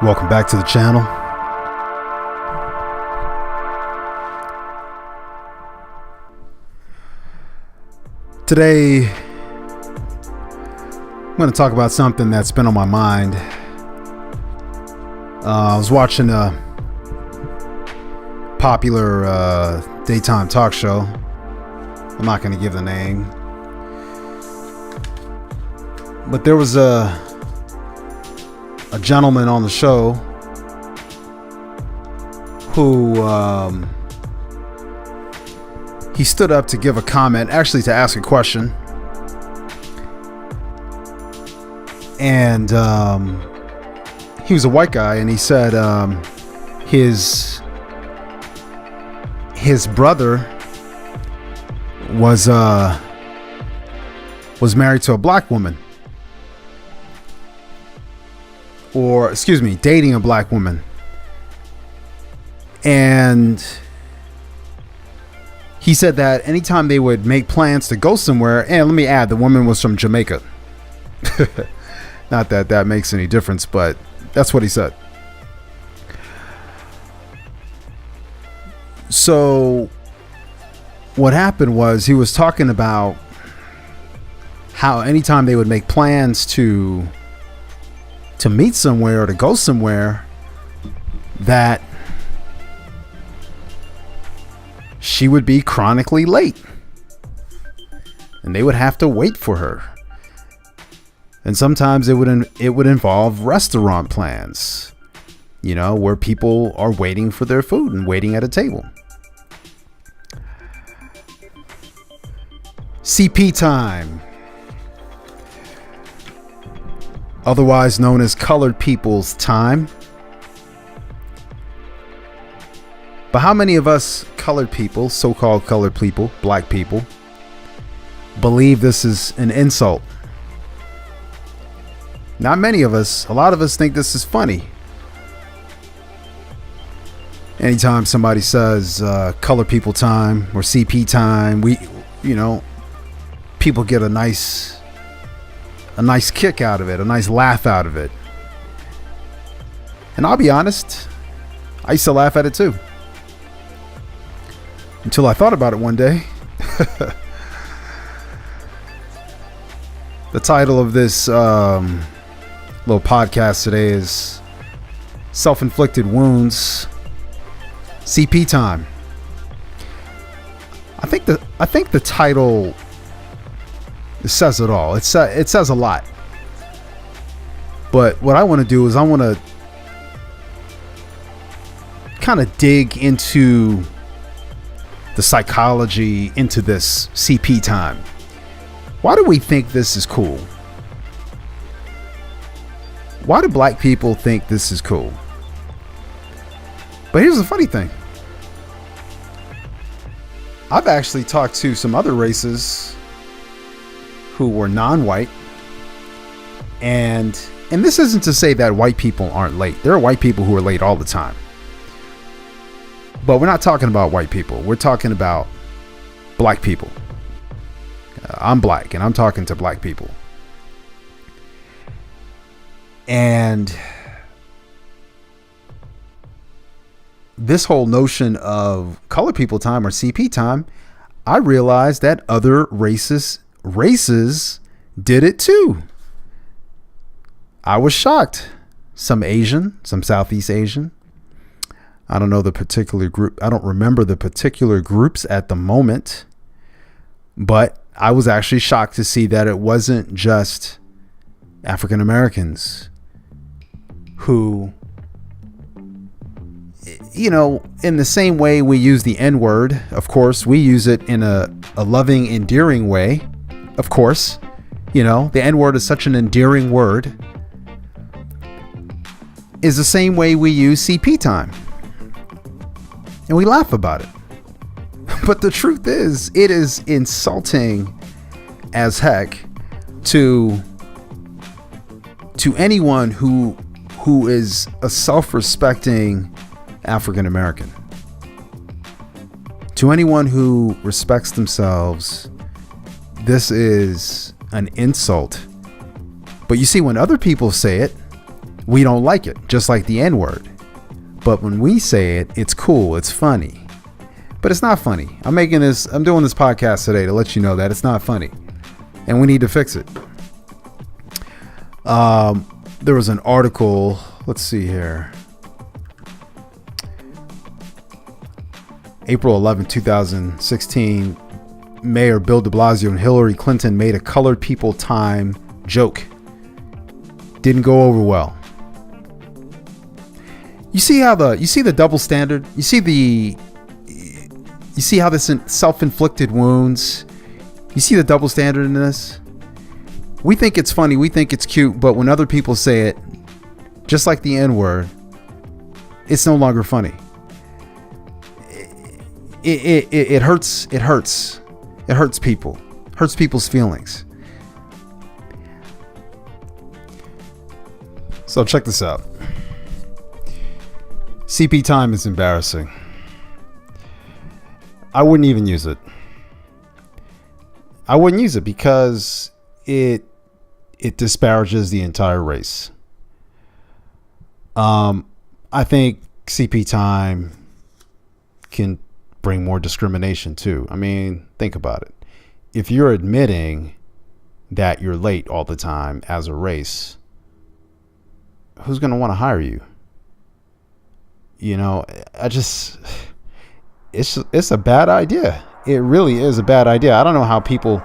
Welcome back to the channel. Today, I'm going to talk about something that's been on my mind. I was watching a popular daytime talk show. I'm not going to give the name. But there was a gentleman on the show who he stood up to give a comment, actually to ask a question, and he was a white guy, and he said his brother was married to a black woman. Or, excuse me, dating a black woman. And he said that anytime they would make plans to go somewhere, and let me add, the woman was from Jamaica. Not that that makes any difference, but that's what he said. So what happened was he was talking about how anytime they would make plans to meet somewhere or to go somewhere, that she would be chronically late and they would have to wait for her. And sometimes it would involve restaurant plans, you know, where people are waiting for their food and waiting at a table. CP time, otherwise known as colored people's time. But how many of us colored people, so-called colored people, black people, believe this is an insult? Not many of us. A lot of us think this is funny. Anytime somebody says colored people time or CP time, people get a nice kick out of it, a nice laugh out of it. And I'll be honest, I used to laugh at it too. Until I thought about it one day. The title of this little podcast today is Self-Inflicted Wounds, CP Time. I think the title says it all. It says a lot. But what I want to do is I want to kind of dig into the psychology into this CP time. Why do we think this is cool? Why do black people think this is cool? But here's the funny thing. I've actually talked to some other races who were non-white, and this isn't to say that white people aren't late. There are white people who are late all the time. But we're not talking about white people. We're talking about black people. I'm black, and I'm talking to black people. And this whole notion of colored people time or CP time, I realized that other races did it too. I was shocked. Some Asian, some Southeast Asian. I don't know the particular group. I don't remember the particular groups at the moment, but I was actually shocked to see that it wasn't just African Americans who, you know, in the same way we use the N-word, of course, we use it in a loving, endearing way. Of course, you know, the N-word is such an endearing word. Is the same way we use CP time. And we laugh about it. But the truth is, it is insulting as heck to anyone who is a self-respecting African American. To anyone who respects themselves, this is an insult. But you see, when other people say it, we don't like it, just like the N-word. But when we say it, it's cool, it's funny. But it's not funny. I'm doing this podcast today to let you know that it's not funny. And we need to fix it. There was an article, let's see here. April 11, 2016, Mayor Bill de Blasio and Hillary Clinton made a colored people time joke. Didn't go over well. You see the double standard? You see how this self-inflicted wounds? You see the double standard in this? We think it's funny, we think it's cute, but when other people say it, just like the N-word, it's no longer funny. It hurts. It hurts. It hurts people. Hurts people's feelings. So check this out. CP time is embarrassing. I wouldn't even use it. I wouldn't use it because it disparages the entire race. I think CP time can bring more discrimination too. I mean, think about it. If you're admitting that you're late all the time as a race, who's going to want to hire you? You know, it's a bad idea. It really is a bad idea. I don't know how people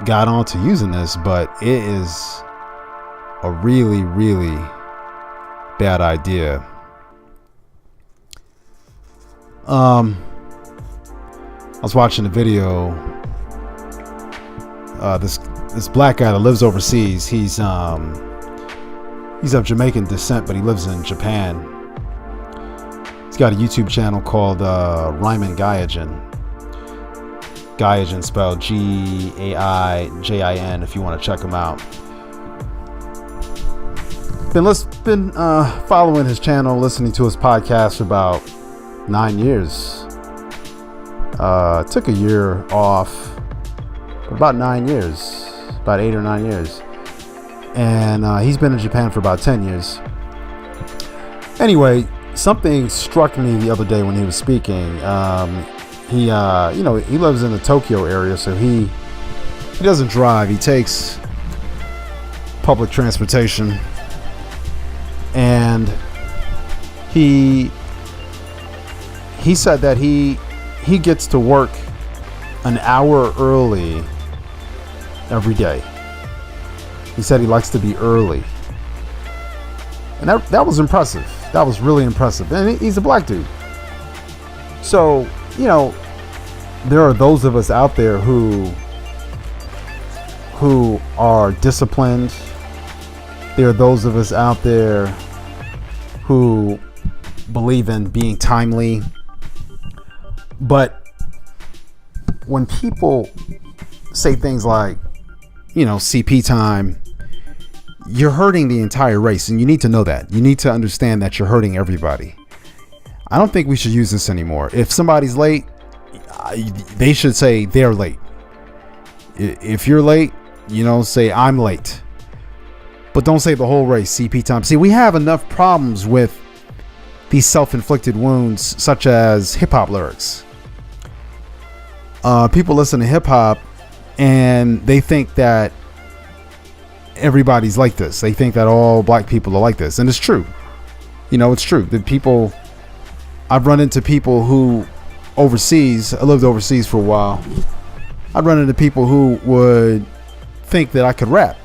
got on to using this, but it is a really, really bad idea. I was watching a video. This black guy that lives overseas. He's of Jamaican descent, but he lives in Japan. He's got a YouTube channel called Ryman Gaijin. Gaijin spelled Gaijin. If you want to check him out. Been following his channel, listening to his podcast for about 9 years. Took a year off, about 9 years, about 8 or 9 years, and he's been in Japan for about 10 years. Anyway, something struck me the other day when he was speaking. He lives in the Tokyo area, so he doesn't drive. He takes public transportation, and he said that he gets to work an hour early every day. He said he likes to be early. And that was impressive. That was really impressive. And he's a black dude. So, you know, there are those of us out there who are disciplined. There are those of us out there who believe in being timely. But when people say things like, you know, CP time, you're hurting the entire race, and you need to know that. You need to understand that you're hurting everybody. I don't think we should use this anymore. If somebody's late, they should say they're late. If you're late, you know, say I'm late. But don't say the whole race, CP time. See, we have enough problems with these self-inflicted wounds, such as hip-hop lyrics. People listen to hip-hop and they think that everybody's like this. They think that all black people are like this, and it's true. You know, it's true. I've run into people who I lived overseas for a while. I'd run into people who would think that I could rap,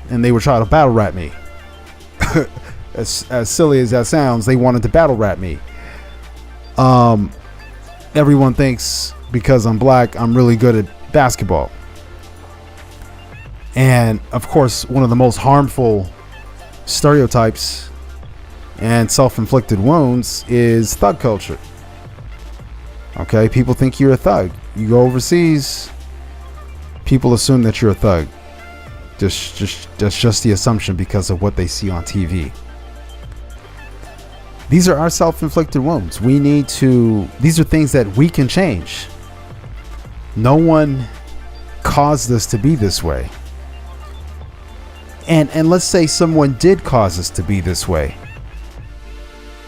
and they would try to battle rap me. As silly as that sounds, they wanted to battle rap me. Everyone thinks because I'm black, I'm really good at basketball. And of course, one of the most harmful stereotypes and self-inflicted wounds is thug culture. Okay, people think you're a thug. You go overseas, people assume that you're a thug. That's just the assumption because of what they see on TV. These are our self-inflicted wounds. These are things that we can change. No one caused us to be this way. And let's say someone did cause us to be this way.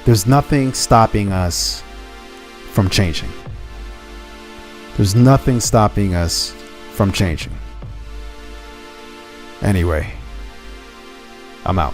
There's nothing stopping us from changing. There's nothing stopping us from changing. Anyway, I'm out.